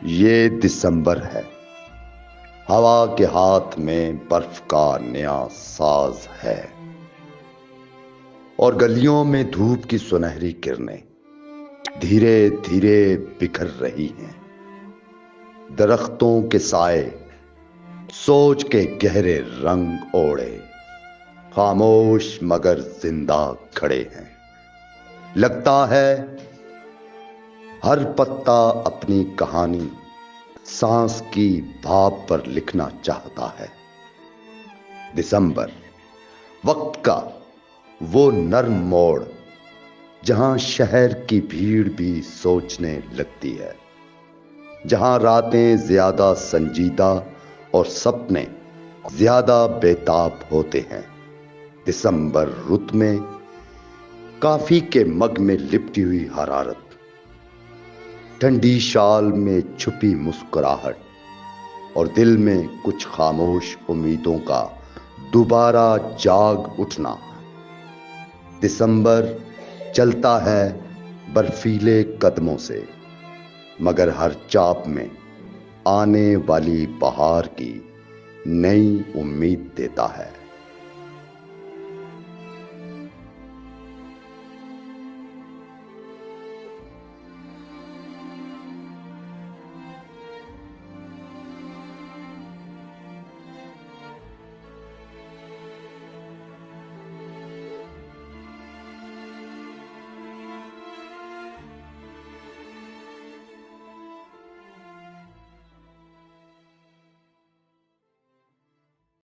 ये दिसंबर है। हवा के हाथ में बर्फ का नया साज है और गलियों में धूप की सुनहरी किरणें धीरे धीरे बिखर रही हैं। दरख्तों के साए सोच के गहरे रंग ओढ़े खामोश मगर जिंदा खड़े हैं। लगता है हर पत्ता अपनी कहानी सांस की भाप पर लिखना चाहता है। दिसंबर वक्त का वो नर्म मोड़ जहां शहर की भीड़ भी सोचने लगती है, जहां रातें ज्यादा संजीदा और सपने ज्यादा बेताब होते हैं। दिसंबर रुत में काफी के मग में लिपटी हुई हरारत, ठंडी शाल में छुपी मुस्कुराहट और दिल में कुछ खामोश उम्मीदों का दोबारा जाग उठना। दिसंबर चलता है बर्फीले कदमों से, मगर हर चाप में आने वाली बहार की नई उम्मीद देता है।